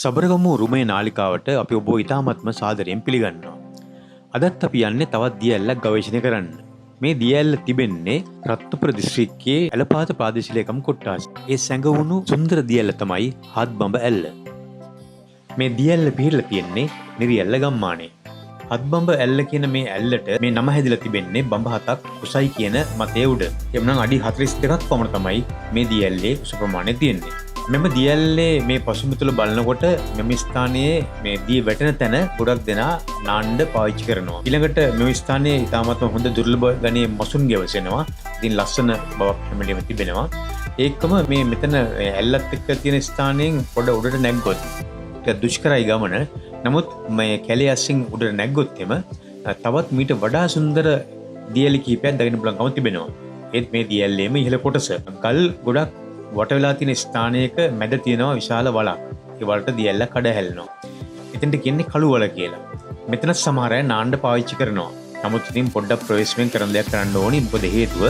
සබරගමු රුමේ නාලිකාවට අපි ඔබ ඉතාමත්ම සාදරයෙන් පිළිගන්නවා. අදත් අපි යන්නේ තවත් දිය ඇල්ලක් ගවේෂණය කරන්න. මේ දිය ඇල්ල තිබෙන්නේ රත්නපුර දිස්ත්‍රික්කයේ ඇලපාත ප්‍රාදේශීය ලේකම් කොට්ටාස. ඒ සැඟවුණු සුන්දර දිය ඇල්ල තමයි හත්බඹ ඇල්ල. මේ දිය ඇල්ල පිහිටලා තියෙන්නේ නිරිඇල්ල ගම්මානයේ. හත්බඹ ඇල්ල කියන මේ ඇල්ලට මේ නම හැදිලා තිබෙන්නේ බඹ හතක් කුසයි කියන මතය උඩ. එම්නම් අඩි 42ක් පමණ තමයි මේ දිය ඇල්ලේ උස ප්‍රමාණය තියෙන්නේ. මෙම දිය ඇල්ලේ මේ පසුබිම බලනකොට මෙම ස්ථානයේ මේ දිය වැටෙන තැන ගොඩක් දෙනා නාන්න පාවිච්චි කරනවා. ඊළඟට මෙම ස්ථානයේ ඉතාමත්ම හොඳ දුර්ලභ ගණයේ මසුන් ගෙවසෙනවා. ඉතින් ලස්සන බවක් හැමදේම තිබෙනවා. ඒකම මේ මෙතන ඇල්ලත් එක්ක තියෙන ස්ථානයෙන් පොඩ උඩට නැග්ගොත් ටික දුෂ්කරයි ගමන. නමුත් මේ කැලේ අස්සින් උඩට නැග්ගොත් එම තවත් මීට වඩා සුන්දර දිය ඇලි කිහිපයක් දකින්න පුළුවන්කම තිබෙනවා. ඒත් මේ දිය ඇල්ලේම ඉහළ කොටස ගල් ගොඩක් වට වෙලා තියෙන ස්ථානයක මැද තියෙනවා විශාල වලක්. ඒ වලට දිය ඇල්ල කඩ හැලෙනවා. එතෙන්ට කියන්නේ කළු වල කියලා. මෙතන සමහර අය නාන්න පාවිච්චි කරනවා. නමුත් ඉතින් පොඩ්ඩක් ප්‍රවේශමෙන් කරන දෙයක් කරන්න ඕනි. මොකද හේතුව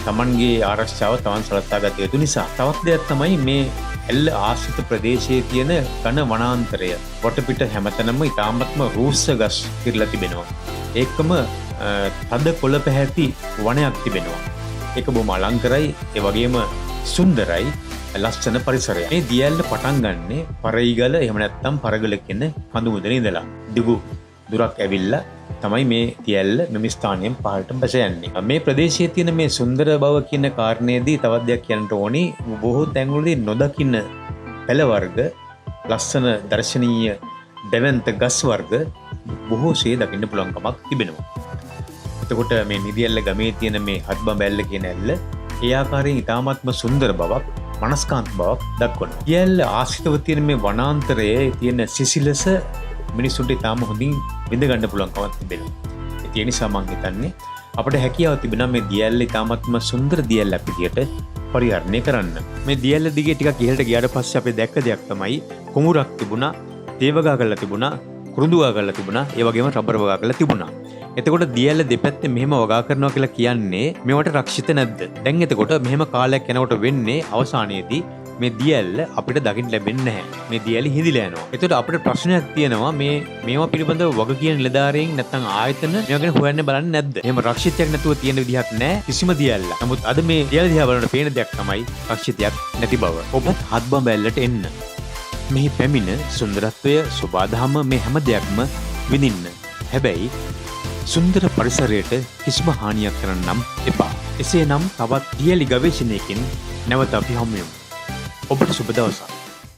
තමන්ගේ ආරක්ෂාව තමන් සලස්වා ගත යුතු නිසා. තවත් දෙයක් තමයි මේ ඇල්ල ආශ්‍රිත ප්‍රදේශයේ තියෙන ඝන වනාන්තරය. වටපිට හැමතැනම ඉතාමත්ම රූස්ස ගස් පිරලා තිබෙනවා. ඒකම තද කොළ පැහැති වනයක් තිබෙනවා. ඒක බොහොම අලංකාරයි. ඒ වගේම සුන්දරයි ලස්සන පරිසරයක්. මේ දිය ඇල්ල පටන් ගන්නේ පරයිගල එහෙම නැත්නම් පරගල කියන කඳු මුදුනේ ඉඳලා. දිගු දුරක් ඇවිල්ලා තමයි මේ දිය ඇල්ල මෙම ස්ථානයෙන් පහළට බැස යන්නේ. මේ ප්‍රදේශයේ තියෙන මේ සුන්දර බව කියන කාරණේදී තවත් දෙයක් කියන්න ඕනි. බොහෝ තැන්වලදී නොදකින්න පැල වර්ග, ලස්සන දර්ශනීය දැවැන්ත ගස් වර්ග බොහෝසේ දකින්න පුළුවන්කමක් තිබෙනවා. එතකොට මේ නිරිඇල්ල ගමේ තියෙන මේ හත්බඹ ඇල්ල කියන ඇල්ල ඒ ආකාරයෙන් ඉතාමත්ම සුන්දර බවක්, මනස්කාන්ත බවක් දක්වනවා. දිය ඇල්ල ආශ්‍රිතව තියෙන මේ වනාන්තරයේ තියෙන සිසිලස මිනිසුන්ට ඉතාම හොඳින් විඳ ගන්න පුළුවන්කමක් තිබෙනවා. ඒ නිසා මම හිතන්නේ අපිට හැකියාව තිබෙනවා මේ දිය ඇල්ල ඉතාමත්ම සුන්දර දිය ඇල්ලක් විදියට පරිහරණය කරන්න. මේ දිය ඇල්ල දිගේ ටිකක් ඉහළට ගියාට පස්සේ අපි දැක්ක දෙයක් තමයි කුඹුරක් තිබුණා, තේ වගා කරලා තිබුණා, කුරුඳු වගා කරලා තිබුණා, ඒ වගේම රබර් වගා කරලා තිබුණා. එතකොට දිය ඇල්ල දෙපැත්තේ මෙහෙම වගා කරනවා කියලා කියන්නේ මේවට රක්ෂිත නැද්ද? දැන් එතකොට මෙහෙම කාලයක් යනකොට වෙන්නේ අවසානයේදී මේ දිය ඇල්ල අපිට දකින්න ලැබෙන්නේ නැහැ. මේ දිය ඇලි හිඳිලා යනවා. එතකොට අපිට ප්‍රශ්නයක් තියෙනවා මේවා පිළිබඳව වග කියන නිලධාරීන් නැත්නම් ආයතන මේවා ගැන හොයන්න බලන්නේ නැද්ද? එහෙම රක්ෂිතයක් නැතුව තියෙන විදිහක් නැහැ කිසිම දිය ඇල්ල. නමුත් අද මේ දිය ඇල්ල දිහා බලනකොට පේන දෙයක් තමයි රක්ෂිතයක් නැති බව. ඔබත් හත්බඹ ඇල්ලට එන්න. මෙහි පැමිණ සුන්දරත්වය, සුබාදහම මේ හැම දෙයක්ම විඳින්න. හැබැයි සුන්දර පරිසරයට කිසිම හානියක් කරන්න නම් එපා. එසේනම් තවත් දිය ඇලි ගවේෂණයකින් නැවත අපි හමු වෙමු. ඔබට සුබ දවසක්.